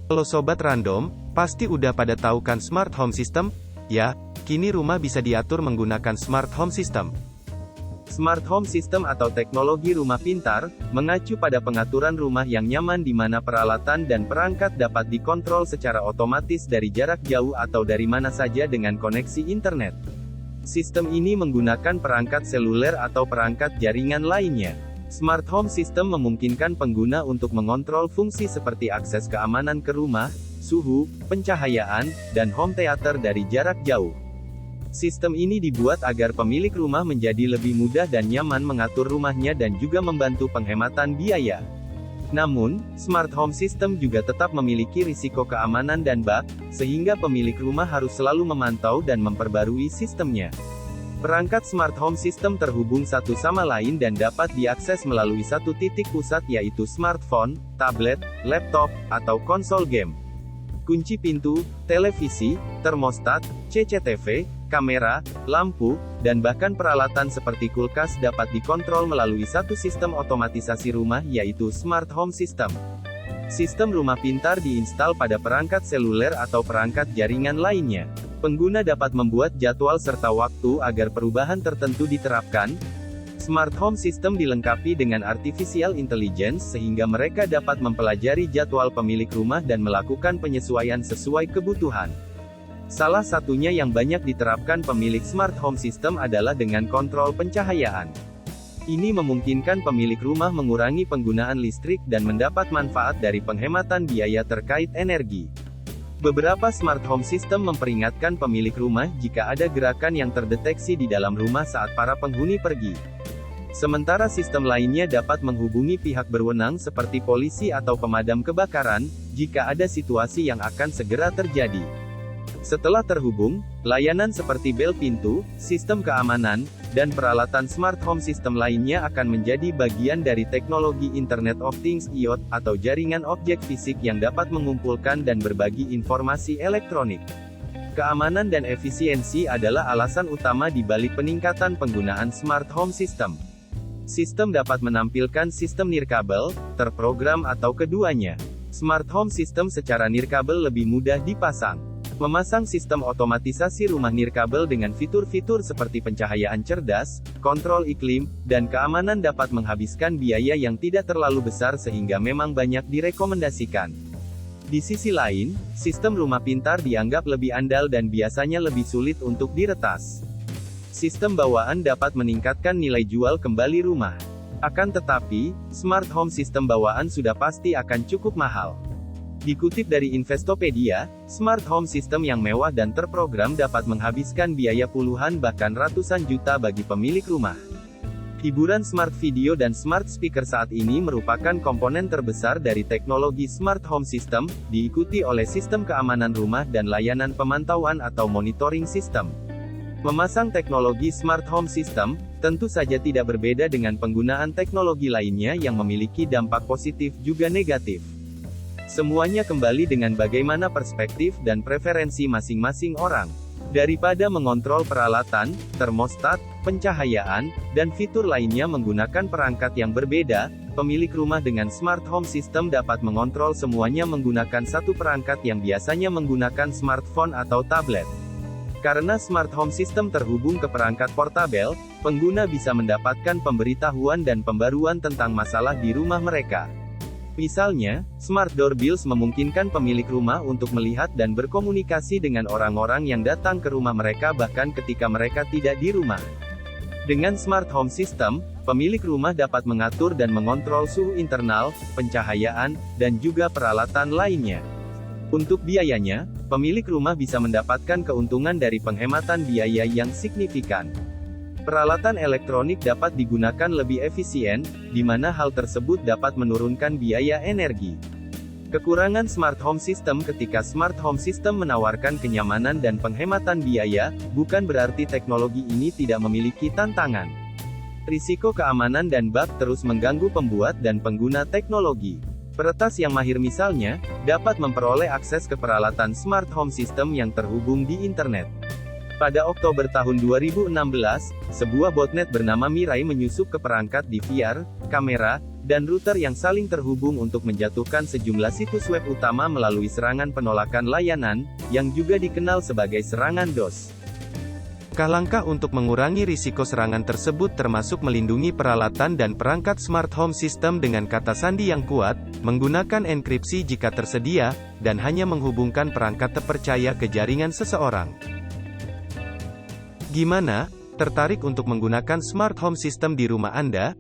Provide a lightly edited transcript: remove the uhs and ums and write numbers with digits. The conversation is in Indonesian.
Halo Sobat Random, pasti udah pada tahu kan Smart Home System? Ya, kini rumah bisa diatur menggunakan Smart Home System. Smart Home System atau teknologi rumah pintar, mengacu pada pengaturan rumah yang nyaman di mana peralatan dan perangkat dapat dikontrol secara otomatis dari jarak jauh atau dari mana saja dengan koneksi internet. Sistem ini menggunakan perangkat seluler atau perangkat jaringan lainnya. Smart Home System memungkinkan pengguna untuk mengontrol fungsi seperti akses keamanan ke rumah, suhu, pencahayaan, dan home theater dari jarak jauh. Sistem ini dibuat agar pemilik rumah menjadi lebih mudah dan nyaman mengatur rumahnya dan juga membantu penghematan biaya. Namun, Smart Home System juga tetap memiliki risiko keamanan dan bug, sehingga pemilik rumah harus selalu memantau dan memperbarui sistemnya. Perangkat Smart Home System terhubung satu sama lain dan dapat diakses melalui satu titik pusat yaitu smartphone, tablet, laptop, atau konsol game. Kunci pintu, televisi, termostat, CCTV, kamera, lampu, dan bahkan peralatan seperti kulkas dapat dikontrol melalui satu sistem otomatisasi rumah yaitu Smart Home System. Sistem rumah pintar diinstal pada perangkat seluler atau perangkat jaringan lainnya. Pengguna dapat membuat jadwal serta waktu agar perubahan tertentu diterapkan. Smart Home System dilengkapi dengan Artificial Intelligence sehingga mereka dapat mempelajari jadwal pemilik rumah dan melakukan penyesuaian sesuai kebutuhan. Salah satunya yang banyak diterapkan pemilik Smart Home System adalah dengan kontrol pencahayaan. Ini memungkinkan pemilik rumah mengurangi penggunaan listrik dan mendapat manfaat dari penghematan biaya terkait energi. Beberapa Smart Home System memperingatkan pemilik rumah jika ada gerakan yang terdeteksi di dalam rumah saat para penghuni pergi. Sementara sistem lainnya dapat menghubungi pihak berwenang seperti polisi atau pemadam kebakaran, jika ada situasi yang akan segera terjadi. Setelah terhubung, layanan seperti bel pintu, sistem keamanan, dan peralatan Smart Home System lainnya akan menjadi bagian dari teknologi Internet of Things (IoT), atau jaringan objek fisik yang dapat mengumpulkan dan berbagi informasi elektronik. Keamanan dan efisiensi adalah alasan utama di balik peningkatan penggunaan Smart Home System. Sistem dapat menampilkan sistem nirkabel, terprogram atau keduanya. Smart Home System secara nirkabel lebih mudah dipasang. Memasang sistem otomatisasi rumah nirkabel dengan fitur-fitur seperti pencahayaan cerdas, kontrol iklim, dan keamanan dapat menghabiskan biaya yang tidak terlalu besar sehingga memang banyak direkomendasikan. Di sisi lain, sistem rumah pintar dianggap lebih andal dan biasanya lebih sulit untuk diretas. Sistem bawaan dapat meningkatkan nilai jual kembali rumah. Akan tetapi, Smart Home System bawaan sudah pasti akan cukup mahal. Dikutip dari Investopedia, Smart Home System yang mewah dan terprogram dapat menghabiskan biaya puluhan bahkan ratusan juta bagi pemilik rumah. Hiburan Smart Video dan Smart Speaker saat ini merupakan komponen terbesar dari teknologi Smart Home System, diikuti oleh sistem keamanan rumah dan layanan pemantauan atau monitoring system. Memasang teknologi Smart Home System, tentu saja tidak berbeda dengan penggunaan teknologi lainnya yang memiliki dampak positif juga negatif. Semuanya kembali dengan bagaimana perspektif dan preferensi masing-masing orang. Daripada mengontrol peralatan, termostat, pencahayaan, dan fitur lainnya menggunakan perangkat yang berbeda, pemilik rumah dengan Smart Home System dapat mengontrol semuanya menggunakan satu perangkat yang biasanya menggunakan smartphone atau tablet. Karena Smart Home System terhubung ke perangkat portabel, pengguna bisa mendapatkan pemberitahuan dan pembaruan tentang masalah di rumah mereka. Misalnya, Smart Doorbells memungkinkan pemilik rumah untuk melihat dan berkomunikasi dengan orang-orang yang datang ke rumah mereka bahkan ketika mereka tidak di rumah. Dengan Smart Home System, pemilik rumah dapat mengatur dan mengontrol suhu internal, pencahayaan, dan juga peralatan lainnya. Untuk biayanya, pemilik rumah bisa mendapatkan keuntungan dari penghematan biaya yang signifikan. Peralatan elektronik dapat digunakan lebih efisien, di mana hal tersebut dapat menurunkan biaya energi. Kekurangan Smart Home System: ketika Smart Home System menawarkan kenyamanan dan penghematan biaya, bukan berarti teknologi ini tidak memiliki tantangan. Risiko keamanan dan bug terus mengganggu pembuat dan pengguna teknologi. Peretas yang mahir misalnya, dapat memperoleh akses ke peralatan Smart Home System yang terhubung di internet. Pada Oktober tahun 2016, sebuah botnet bernama Mirai menyusup ke perangkat di VR, kamera, dan router yang saling terhubung untuk menjatuhkan sejumlah situs web utama melalui serangan penolakan layanan, yang juga dikenal sebagai serangan DOS. Langkah untuk mengurangi risiko serangan tersebut termasuk melindungi peralatan dan perangkat smart home system dengan kata sandi yang kuat, menggunakan enkripsi jika tersedia, dan hanya menghubungkan perangkat terpercaya ke jaringan seseorang. Gimana? Tertarik untuk menggunakan smart home system di rumah Anda?